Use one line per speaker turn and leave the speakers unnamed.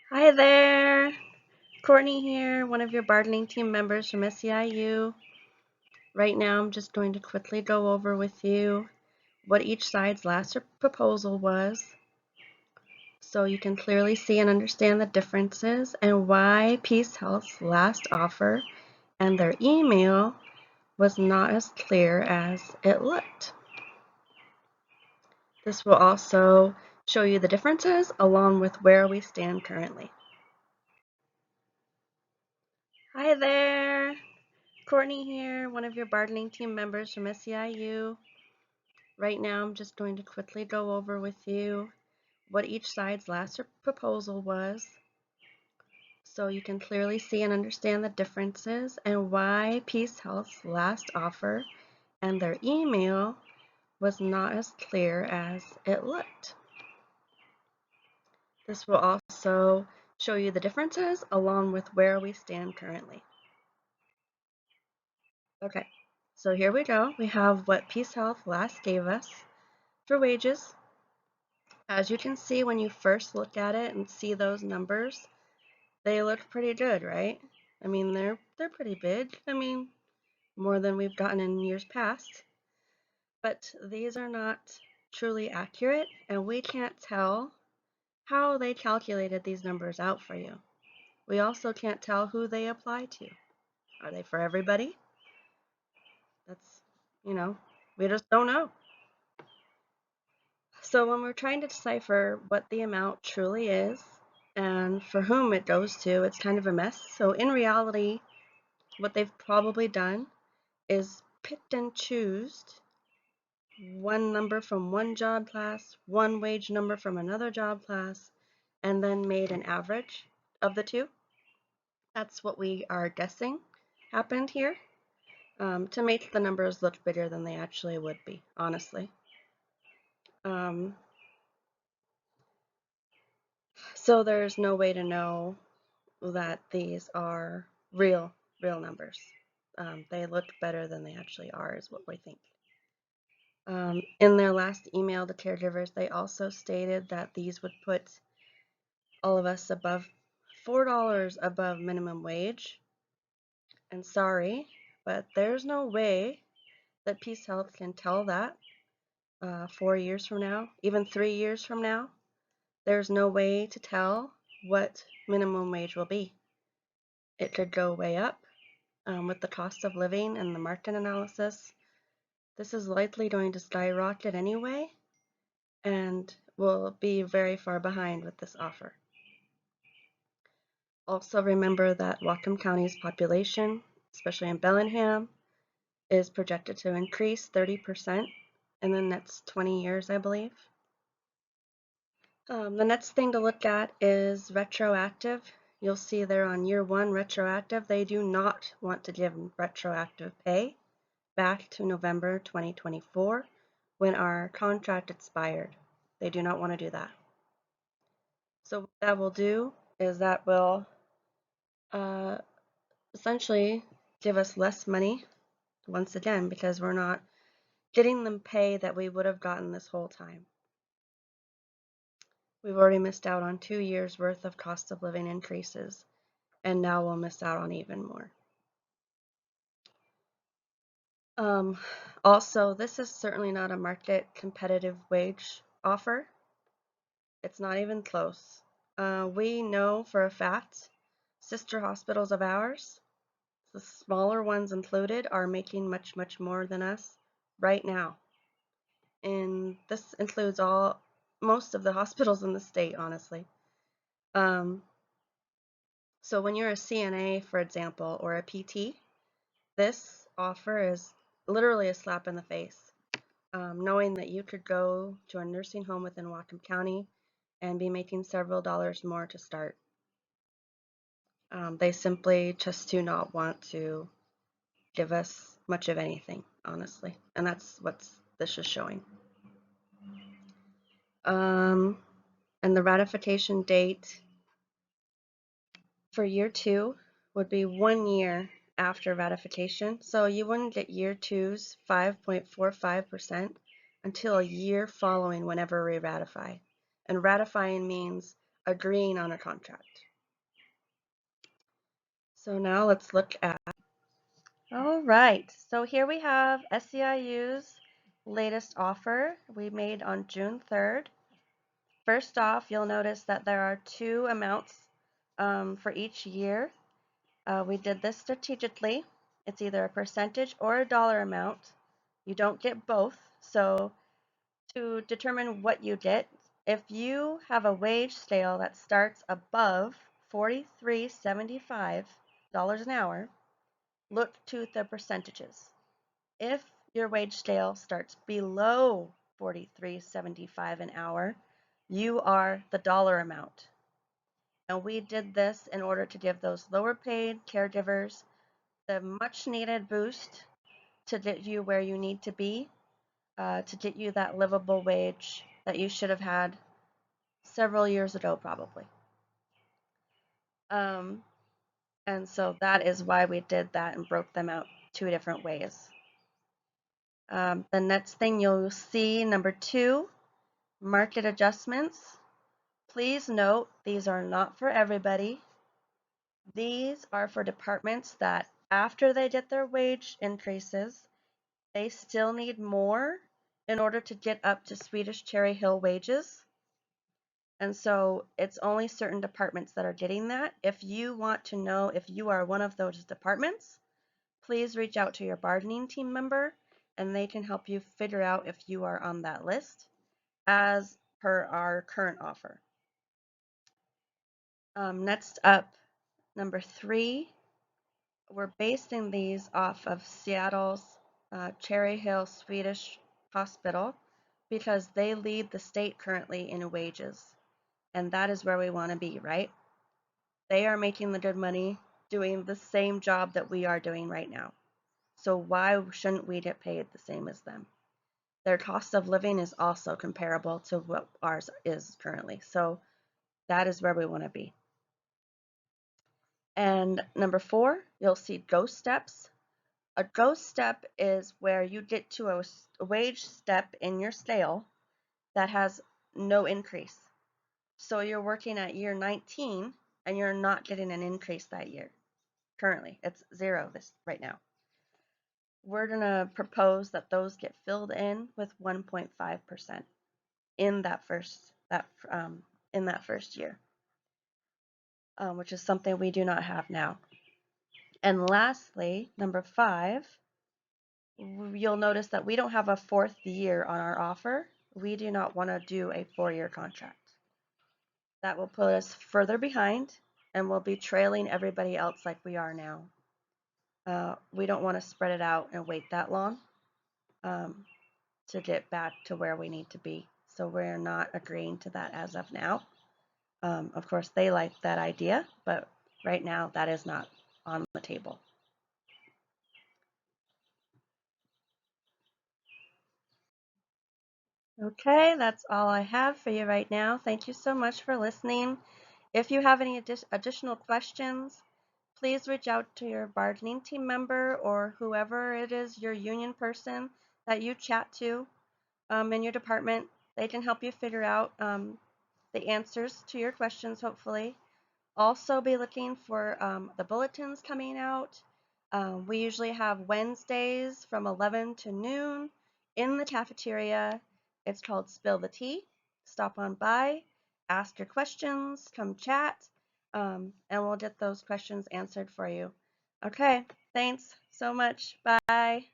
Hi there, Courtney here, one of your bargaining team members from SEIU. Right now I'm just going to quickly go over with you what each side's last proposal was so you can clearly see and understand the differences and why Peacehealth's last offer and their email was not as clear as it looked. This will also show you the differences along with where we stand currently. Hi there, Courtney here, one of your bargaining team members from SEIU. Right now I'm just going to quickly go over with you what each side's last proposal was so you can clearly see and understand the differences and why Peacehealth's last offer and their email was not as clear as it looked. This will also show you the differences along with where we stand currently. Okay, so here we go. We have what Peacehealth last gave us for wages. As you can see when you first look at it and see those numbers, they look pretty good, right? I mean, they're pretty big. I mean, more than we've gotten in years past. But these are not truly accurate, and we can't tell how they calculated these numbers out for you. We also can't tell who they apply to. Are they for everybody? That's, we just don't know. So when we're trying to decipher what the amount truly is and for whom it goes to, it's kind of a mess. So in reality, what they've probably done is picked and choose one number from one job class, one wage number from another job class, and then made an average of the two. That's what we are guessing happened here to make the numbers look bigger than they actually would be, honestly. So there's no way to know that these are real numbers. They look better than they actually are, is what we think. In their last email to caregivers, they also stated that these would put all of us above $4 above minimum wage. And sorry, but there's no way that Peacehealth can tell that 4 years from now, even 3 years from now. There's no way to tell what minimum wage will be. It could go way up with the cost of living and the market analysis. This is likely going to skyrocket anyway and will be very far behind with this offer. Also remember that Whatcom County's population, especially in Bellingham, is projected to increase 30% in the next 20 years, I believe. The next thing to look at is retroactive. You'll see there on year 1 retroactive, they do not want to give retroactive pay back to November 2024 when our contract expired. They do not want to do that. So what that will do is that will essentially give us less money once again because we're not getting the pay that we would have gotten this whole time. We've already missed out on 2 years worth of cost of living increases, and now we'll miss out on even more. Also, this is certainly not a market competitive wage offer. It's not even close. We know for a fact sister hospitals of ours, the smaller ones included, are making much, much more than us right now. And this includes most of the hospitals in the state, honestly. So when you're a CNA, for example, or a PT, this offer is literally a slap in the face. Knowing that you could go to a nursing home within Whatcom County and be making several dollars more to start. They simply just do not want to give us much of anything, honestly. And that's what this is showing. And the ratification date for year 2 would be 1 year after ratification. So you wouldn't get year 2's 5.45% until a year following whenever we ratify. And ratifying means agreeing on a contract. So now let's look at, all right, so here we have SEIU's latest offer we made on June 3rd. First off, you'll notice that there are two amounts for each year. We did this strategically. It's either a percentage or a dollar amount. You don't get both. So to determine what you get, if you have a wage scale that starts above $43.75 an hour, look to the percentages. If your wage scale starts below $43.75 an hour, you are the dollar amount. And we did this in order to give those lower paid caregivers the much needed boost to get you where you need to be, to get you that livable wage that you should have had several years ago, probably. And so that is why we did that and broke them out two different ways. The next thing you'll see, number 2, market adjustments. Please note, these are not for everybody. These are for departments that after they get their wage increases, they still need more in order to get up to Swedish Cherry Hill wages. And so it's only certain departments that are getting that. If you want to know if you are one of those departments, please reach out to your bargaining team member and they can help you figure out if you are on that list as per our current offer. Next up, number 3, we're basing these off of Seattle's Cherry Hill Swedish Hospital because they lead the state currently in wages. And that is where we want to be, right? They are making the good money doing the same job that we are doing right now. So why shouldn't we get paid the same as them? Their cost of living is also comparable to what ours is currently. So that is where we want to be. And number 4, you'll see ghost steps. A ghost step is where you get to a wage step in your scale that has no increase. So you're working at year 19 and you're not getting an increase that year. Currently, it's 0 right now. We're going to propose that those get filled in with 1.5% in that first year, which is something we do not have now. And lastly, number 5, you'll notice that we don't have a 4th year on our offer. We do not want to do a 4-year contract. That will put us further behind and we'll be trailing everybody else like we are now. We don't want to spread it out and wait that long to get back to where we need to be. So we're not agreeing to that as of now. Of course, they like that idea, but right now that is not on the table. Okay, that's all I have for you right now. Thank you so much for listening. If you have any additional questions, please reach out to your bargaining team member or whoever it is, your union person that you chat to in your department. They can help you figure out the answers to your questions, hopefully. Also be looking for the bulletins coming out. We usually have Wednesdays from 11 to noon in the cafeteria. It's called Spill the Tea. Stop on by, ask your questions, come chat, and we'll get those questions answered for you. Okay, thanks so much. Bye.